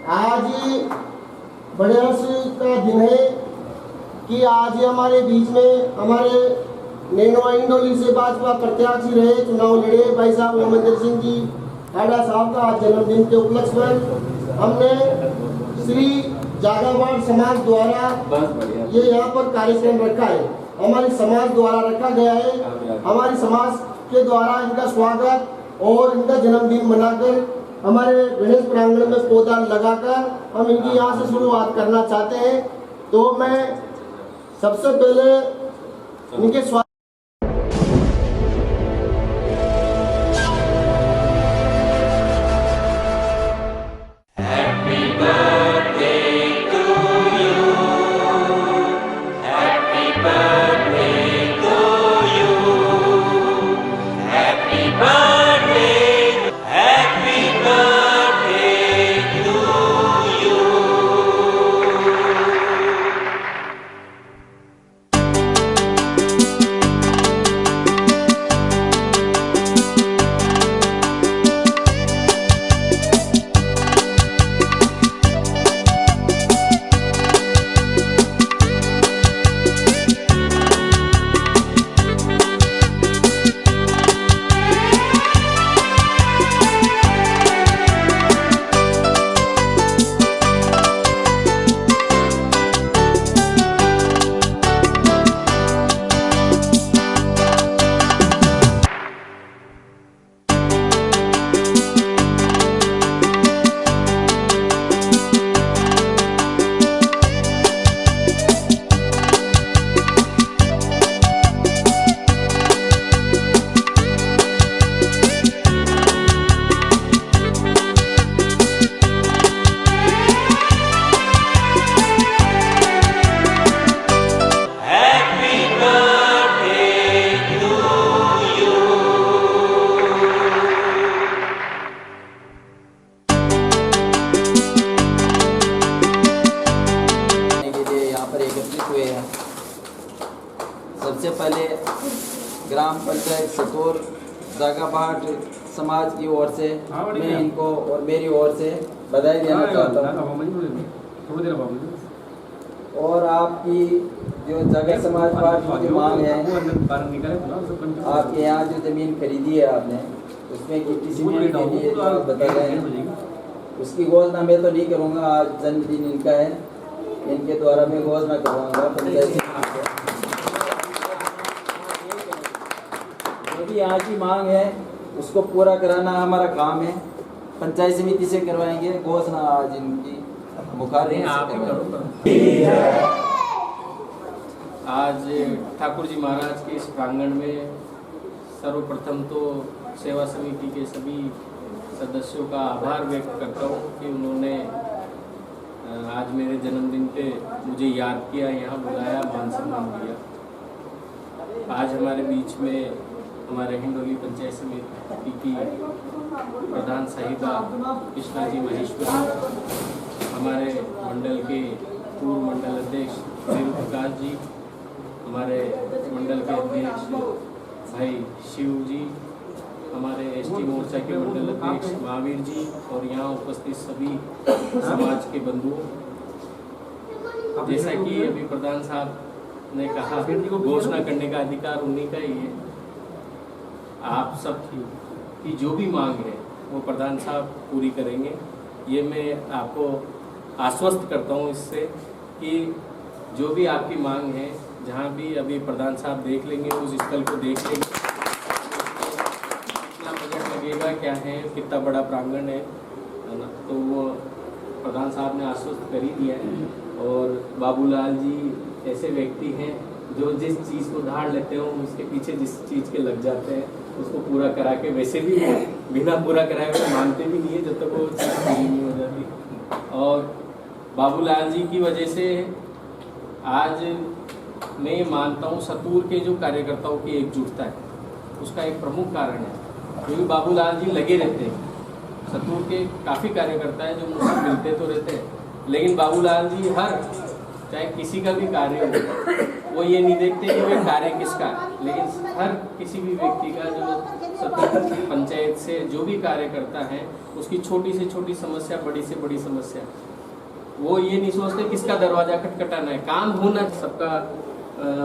आज बड़े हर्ष का दिन है कि आज हमारे बीच में हमारे नैनवा इंडोली से भाजपा प्रत्याशी रहे, चुनाव लड़े भाई साहब मोहम्मद सिंह जी हाड़ा साहब का आज जन्मदिन के उपलक्ष्य पर हमने श्री जागावाड़ समाज द्वारा ये यहाँ पर कार्यक्रम रखा है। हमारी समाज द्वारा रखा गया है। हमारी समाज के द्वारा इनका स्वागत और इनका जन्मदिन मनाकर हमारे गणेश प्रांगण में पौधा लगाकर हम इनकी यहाँ से शुरुआत करना चाहते हैं। तो मैं सबसे पहले इनके सबसे पहले ग्राम पंचायत सतूर जागाभाट समाज की ओर से मैं इनको और मेरी ओर से बधाई देना चाहता हूँ। और आपकी जो जगह समाज पार्टी की मांग है, आपके यहाँ जो जमीन खरीदी है आपने, उसमें किसी सीमेंट के लिए जो आप बता रहे हैं उसकी घोषणा मैं तो नहीं करूँगा। आज जन्मदिन इनका है, इनके द्वारा मैं घोषणा करवाऊँगा पंचायत यहाँ की मांग है उसको पूरा कराना हमारा काम है। पंचायत समिति से करवाएंगे घोषणा, आज इनकी बुखार आज ठाकुर जी महाराज के इस प्रांगण में सर्वप्रथम तो सेवा समिति के सभी सदस्यों का आभार व्यक्त करता हूँ कि उन्होंने आज मेरे जन्मदिन पे मुझे याद किया, यहाँ बुलाया, मान सम्मान दिया। आज हमारे बीच में हमारे हिंडोली पंचायत समिति की प्रधान साहिबा कृष्णा जी महेश्वरी, हमारे मंडल के पूर्व मंडल अध्यक्ष देव प्रकाश जी, हमारे मंडल के अध्यक्ष भाई शिव जी, हमारे एसटी मोर्चा के मंडल अध्यक्ष महावीर जी और यहाँ उपस्थित सभी समाज के बंधुओं। जैसा कि अभी प्रधान साहब ने कहा, घोषणा करने का अधिकार उन्हीं का ही है। आप सब की जो भी मांग है वो प्रधान साहब पूरी करेंगे। ये मैं आपको आश्वस्त करता हूँ इससे कि जो भी आपकी मांग है, जहाँ भी अभी प्रधान साहब देख लेंगे, उस स्थल को देख लेंगे, कितना बजट लगेगा, क्या है, कितना बड़ा प्रांगण है ना, तो वो प्रधान साहब ने आश्वस्त कर ही दिया है। और बाबूलाल जी ऐसे व्यक्ति हैं जो जिस चीज़ को धार लेते हो उसके पीछे जिस चीज़ के लग जाते हैं उसको पूरा करा के, वैसे भी बिना पूरा कराए हुए मानते भी नहीं है जब तक वो चीज़ पूरी नहीं हो जाती। और बाबूलाल जी की वजह से आज मैं ये मानता हूँ सतूर के जो कार्यकर्ताओं की एकजुटता है उसका एक प्रमुख कारण है, क्योंकि बाबूलाल जी लगे रहते हैं। सतूर के काफ़ी कार्यकर्ता हैं जो मुझसे मिलते तो रहते हैं, लेकिन बाबूलाल जी हर चाहे किसी का भी कार्य हो वो ये नहीं देखते कि वे कार्य किसका, लेकिन हर किसी भी व्यक्ति का जो सरपंच पंचायत से जो भी कार्य करता है उसकी छोटी से छोटी समस्या, बड़ी से बड़ी समस्या, वो ये नहीं सोचते किसका दरवाजा खटखटाना है। काम होना, सबका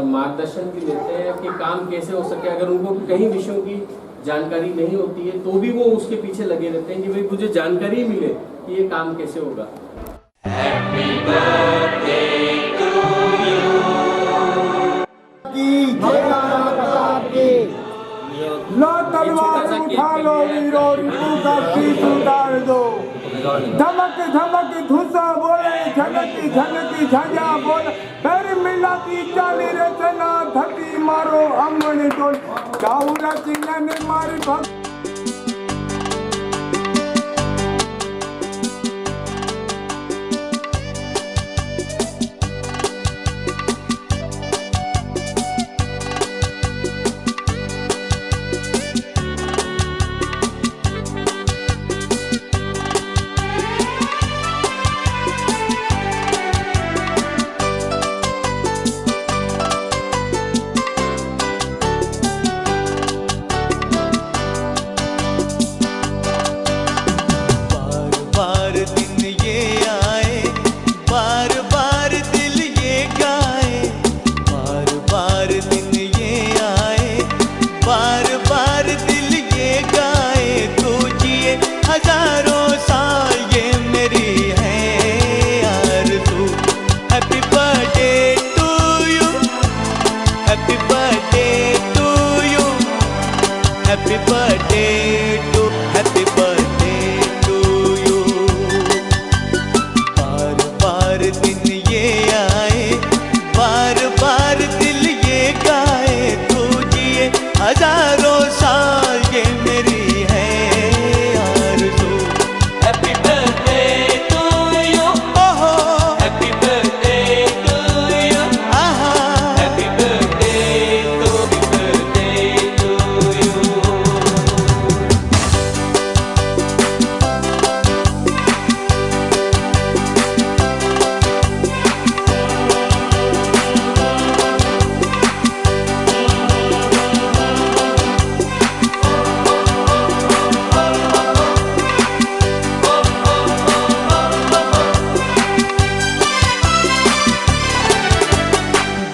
मार्गदर्शन भी लेते हैं कि काम कैसे हो सके। अगर उनको कहीं विषयों की जानकारी नहीं होती है तो भी वो उसके पीछे लगे रहते हैं कि भाई मुझे जानकारी मिले कि ये काम कैसे होगा। लो तलवार उठा लो वीरो, रिपू का शीश उतार दो। धमक धमक धुसा बोले, झनकी झनकी झंझा बोले, पैर मिलाती चाली रचना, धती मारो अमन डोल, चाउरा चिन्हन मारी भक्त।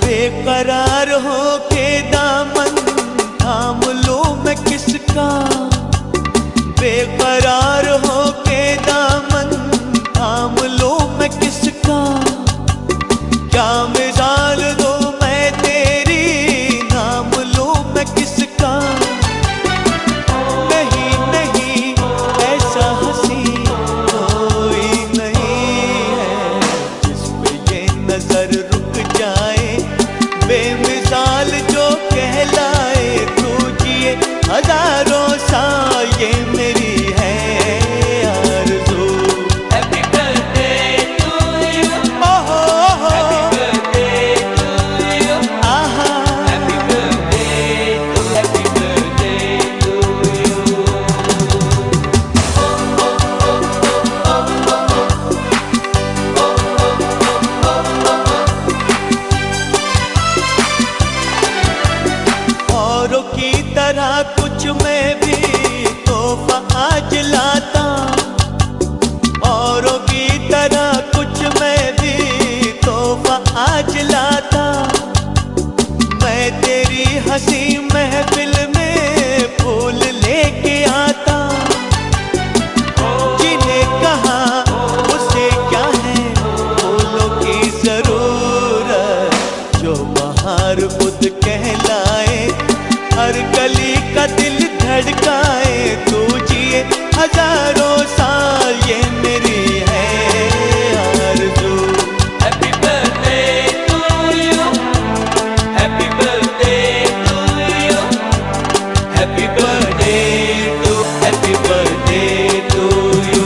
बेकरार हो के दामन थाम लो मैं किसका, बेकरार हो के दामन थाम लो मैं किसका, क्या मिसाल दो मैं तेरी, नाम लो मैं किसका। नहीं नहीं ऐसा हंसी कोई नहीं है जिस पे ये नजर रुक जाए, बेमिसाल जो कहलाए, तू जिए हजारों साल ये मेरी है आरज़ू। हैप्पी बर्थडे टू यू, ओहो हैप्पी बर्थडे टू यू, आहा हैप्पी बर्थडे टू यू। औरों की तरह कुछ मैं भी तोहफा आज लाता, औरों की तरह कुछ मैं भी तोहफा आज लाता। मैं तेरी हंसी महफिल में फूल लेके आता, जिन्हें कहा उसे क्या है फूलों की जरूरत, जो बहार खुद कहलाए, हर गली का दिल धड़काए, तू जिए हजारों साल ये मेरी है आरज़ू। Happy birthday to you, happy birthday to you, happy birthday to, happy birthday to you.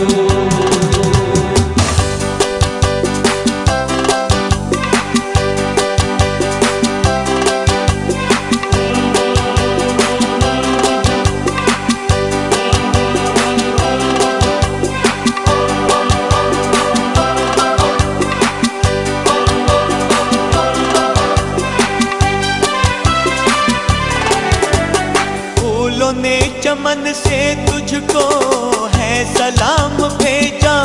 चमन से तुझको है सलाम भेजा,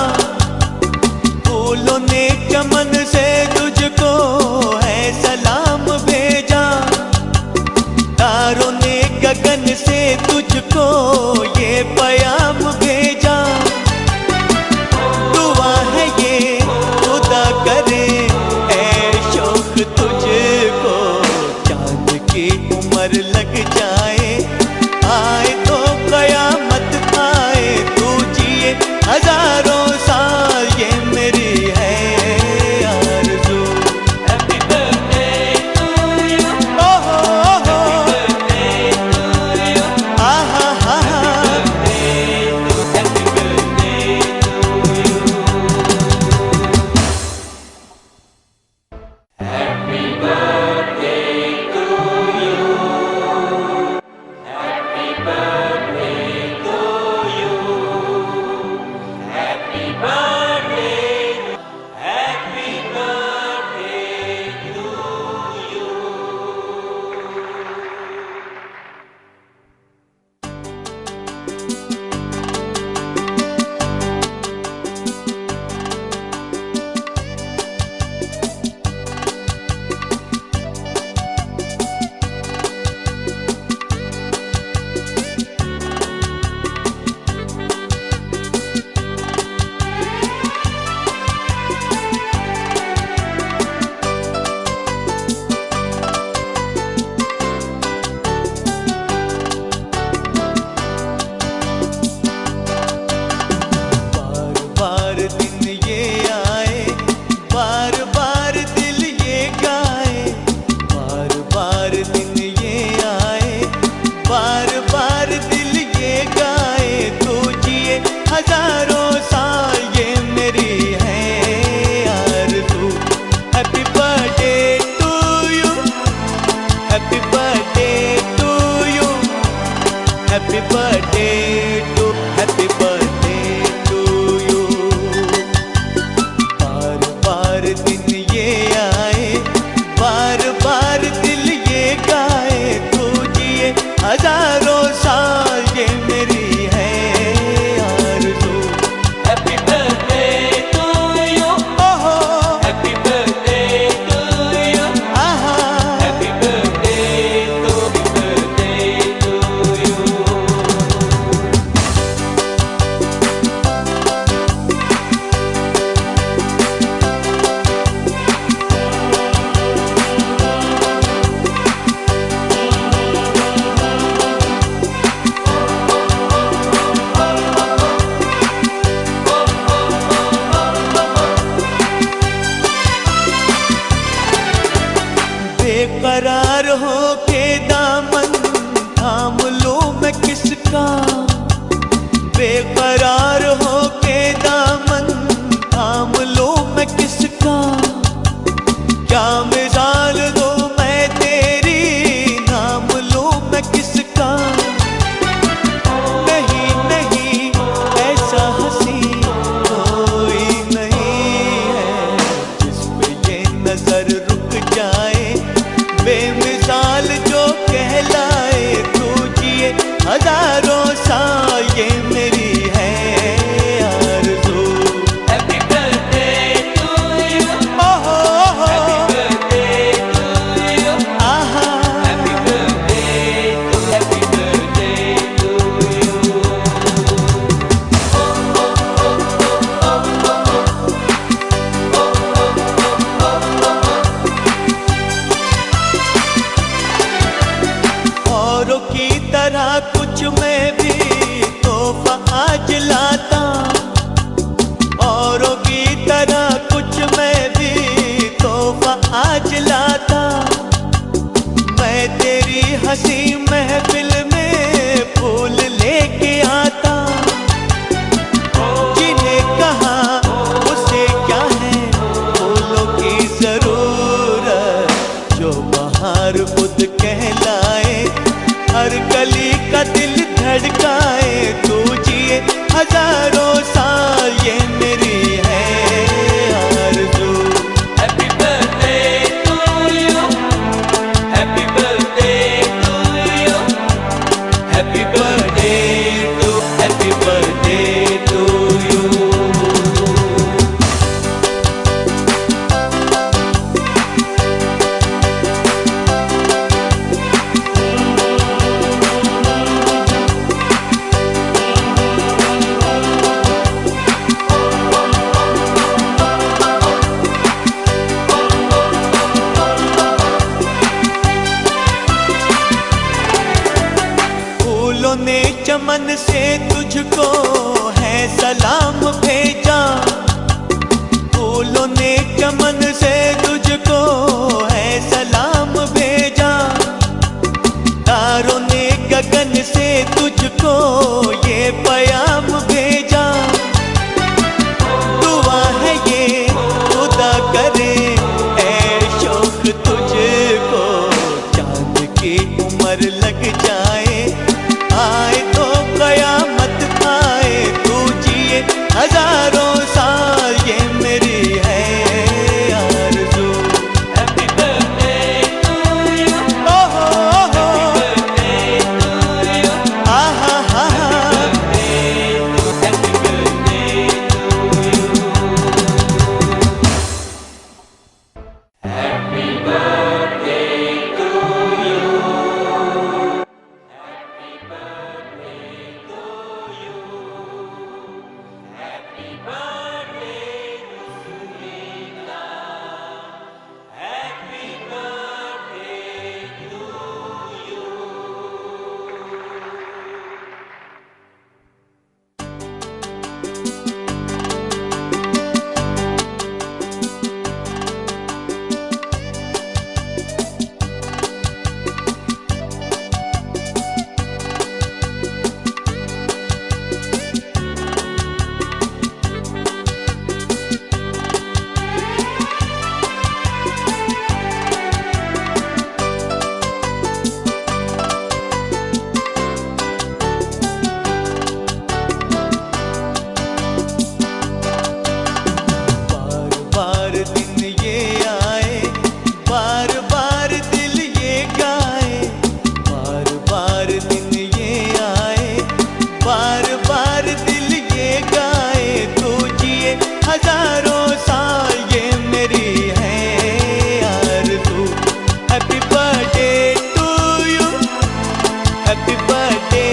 फूलों ने चमन से तुझको है सलाम भेजा, तारों ने गगन से तुझको ये पैगाम भेजा। दुआ है ये खुदा करे ऐ शौक तुझको, चांद की उम्र लग जाए, आए तो कयामत आए, तू जिए हजारों साल, ये मेरी है आरज़ू। हैप्पी बर्थडे टू यू, ओहो ओहो, आहा हा हा, happy birthday to you, happy birthday to you, happy birthday to you, happy मन से तुझको है सलाम भेजा, फूलों ने चमन से तुझको है सलाम भेजा, तारों ने गगन से तुझको ये प्याम भेजा। दुआ है ये खुदा करे ऐ शौक तुझको, चांद की उम्र लग जाए, आए तो कयामत आए, तू जिए हजारों साल, ये मेरी है आरज़ू। हैप्पी बर्थडे टू यू, ओहो हैप्पी बर्थडे टू यू, आहा हा happy birthday to you, happy birthday to you, happy birthday to you, happy birthday Sunita, happy birthday to you. बार बार दिन ये आए, बार बार दिल ये गाए, बार बार दिन ये आए, बार बार दिल ये गाए, तू जिए हजारों साल, ये मेरी है आरज़ू। Happy birthday to you, happy birthday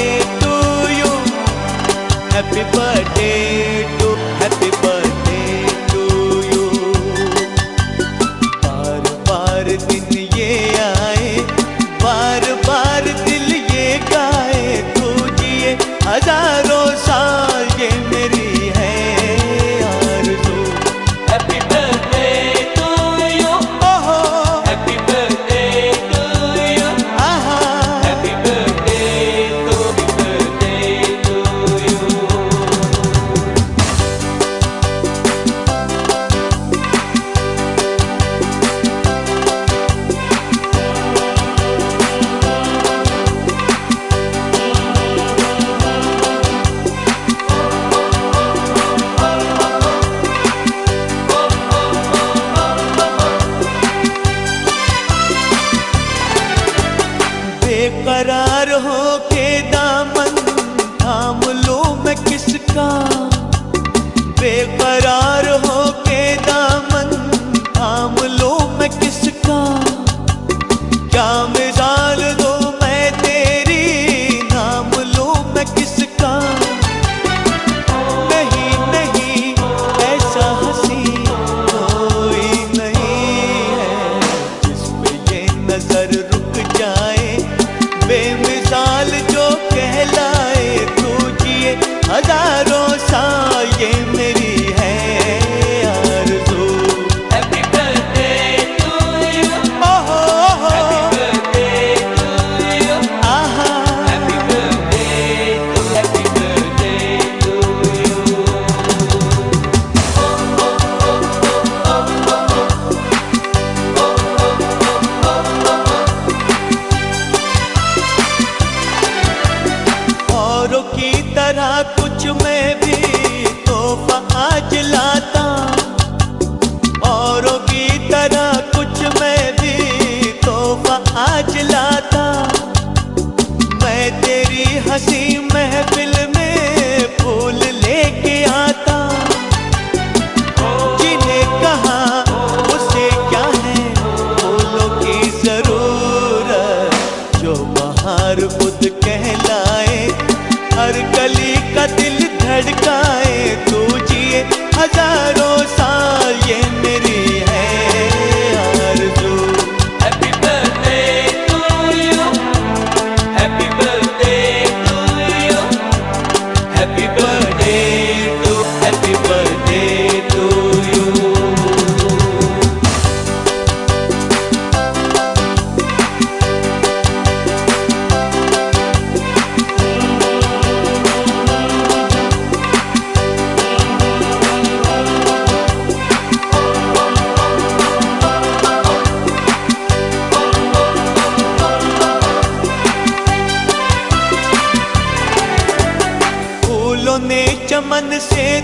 to you, happy birthday to, happy birthday to you. बार बार दिन ये आए, बार बार दिल ये गाए, तू जिए हजारों साल, ये मेरी है आरज़ू। हैप्पी बर्थडे टू यू, ओहो हैप्पी बर्थडे टू यू, आहा हैप्पी बर्थडे टू यू। बेकरार हो के दामन थाम लूं मैं किसका, बेकरार हो के दामन थाम लूं मैं किसका, क्या मिसाल दूं मैं तेरी, नाम लूं मैं किसका। नहीं नहीं ऐसा हंसी कोई नहीं है, जिस पे ये नजर रुक जाए, बेमिसाल जो कहलाए, तू जिए हजारों साल, ये मेरी है आरज़ू।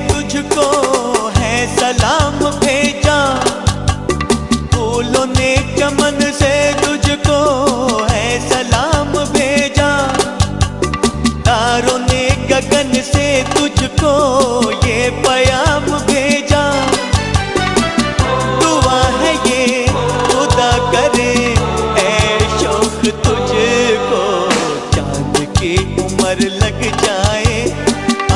तुझको है सलाम भेजा, फूलों ने चमन से तुझको है सलाम भेजा, तारों ने गगन से तुझको ये पैगाम भेजा। दुआ है ये खुदा करे ऐ शौक तुझको, चांद की उम्र लग जाए,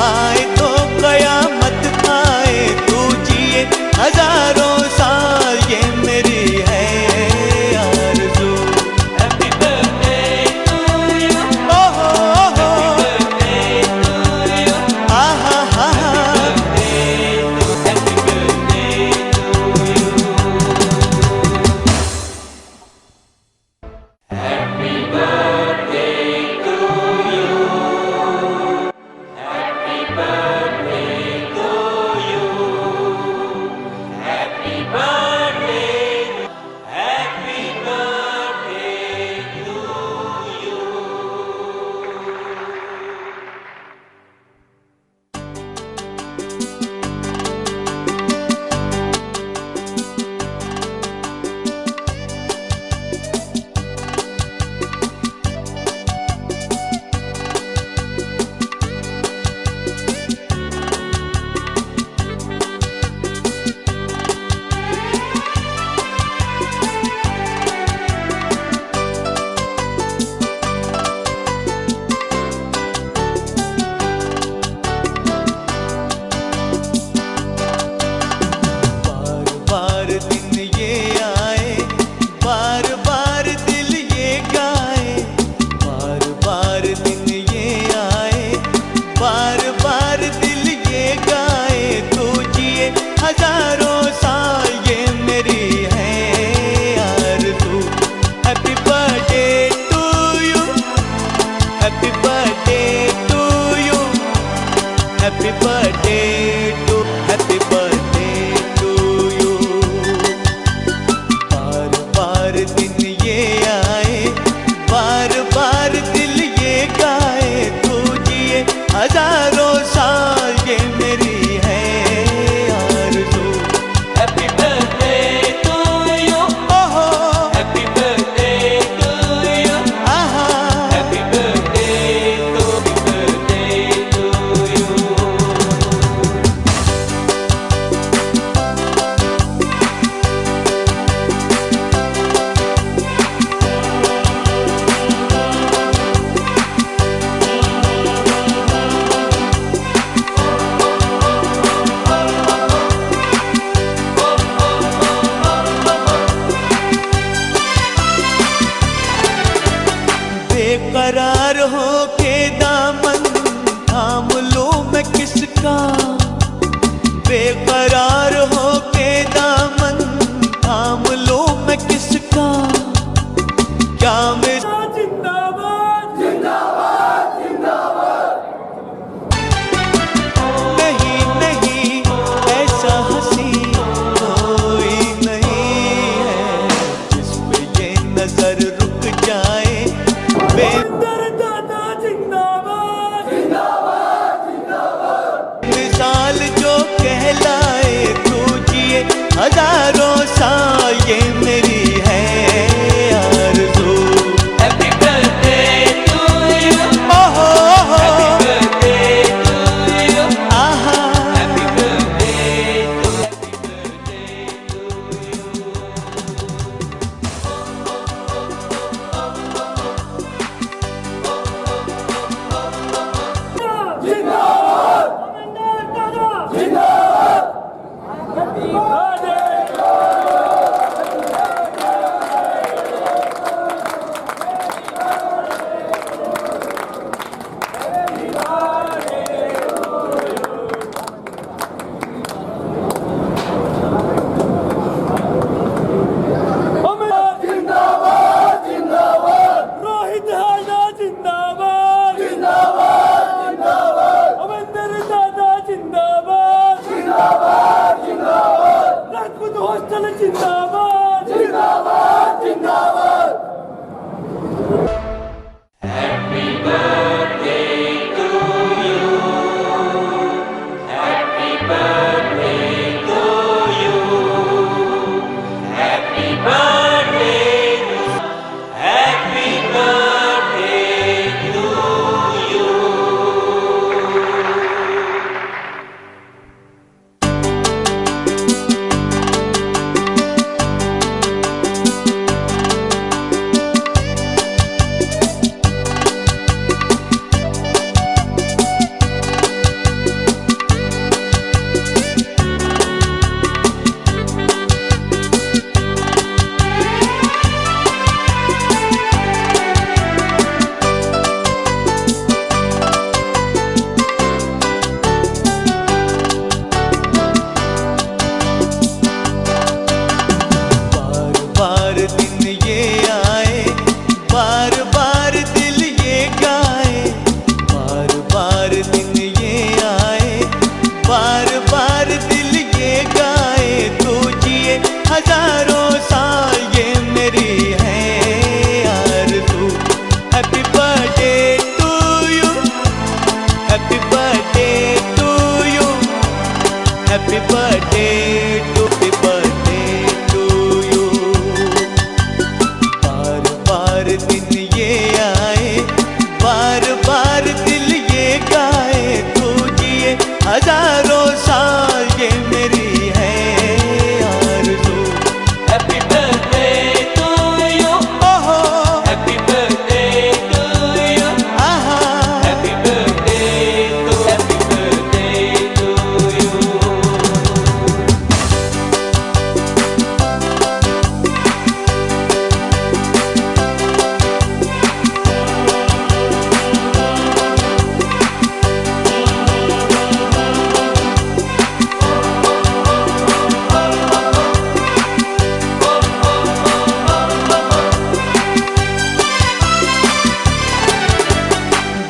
आए तो कयामत आए, तू जिए हजारों साल, ये मेरी है आरज़ू। हैप्पी बर्थडे टू यू, ओहो ओहो, आहा हा हा, happy birthday to you, happy birthday to you, happy birthday to you, happy birthday, happy birthday to you. बार बार दिन ये आए, बार बार दिल ये गाए, बार बार दिन ये आए, बार बार दिल ये गाए, तू जिए हजारों साल, ये मेरी है आरज़ू। Happy birthday to you, happy birthday to you, happy birthday to, happy birthday to you. बार बार दिन ये आए, बार बार दिल ये गाए, तू जिए हजारों साल, ये मेरी है आरज़ू।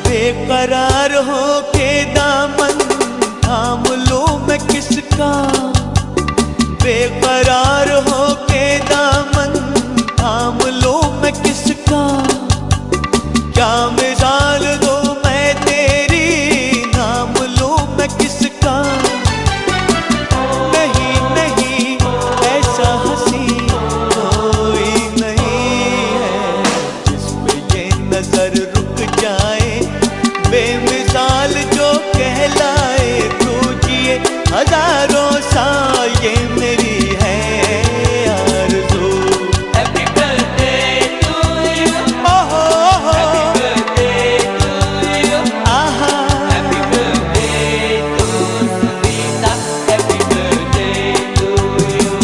बेकरार हो के दामन थाम लूं मैं किसका, बेकरार हो के दामन थाम लूं मैं किसका, क्या मिसाल दो मैं तेरी नाम लूं मैं किसका। नहीं नहीं ऐसा हंसी कोई नहीं है जिस पे ये नजर रुक जाए, बेमिसाल जो कहलाए तू जिए हजारों साल ये मेरी है आरज़ू। हैप्पी बर्थडे टू यू, ओहो हैप्पी बर्थडे टू यू, आहा happy birthday to Sunita, happy birthday to you.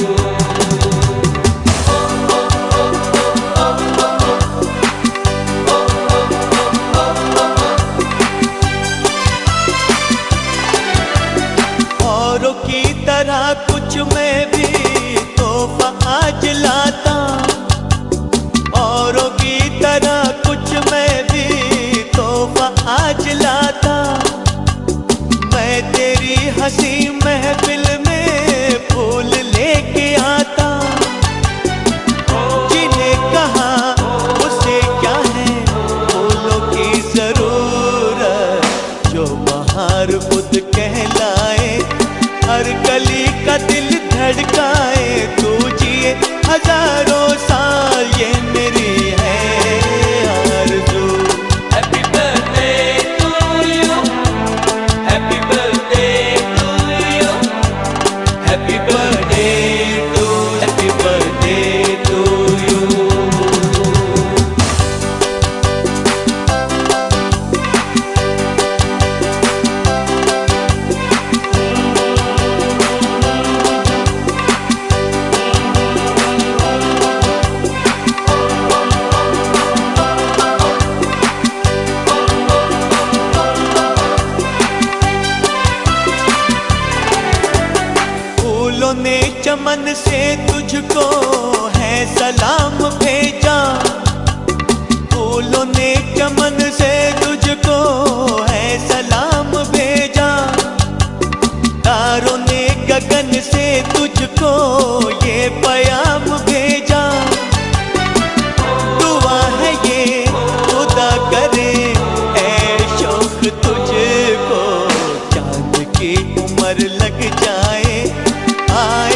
औरों की तरह कुछ मैं भी तोहफा आज लाता, औरों की तरह कुछ मैं भी तोहफा आज लाता। मैं तेरी हंसी महफिल में फूल लेके आता, जिन्हें कहा उसे क्या है फूलों की जरूरत, जो बहार खुद कहलाए हर कली का दिल धड़काए तू जिए हजारों साल ये मेरी है आरज़ू। Happy birthday to you, happy birthday to you, happy birthday to, happy birthday to you. फूलों ने चमन से तुझको है सलाम भेजा, फूलों ने चमन से तुझको है सलाम भेजा, तारों ने गगन से तुझको ये प्याम भेजा। दुआ है ये खुदा करे ऐ शौक तुझको, चांद की उम्र लग जाए, आए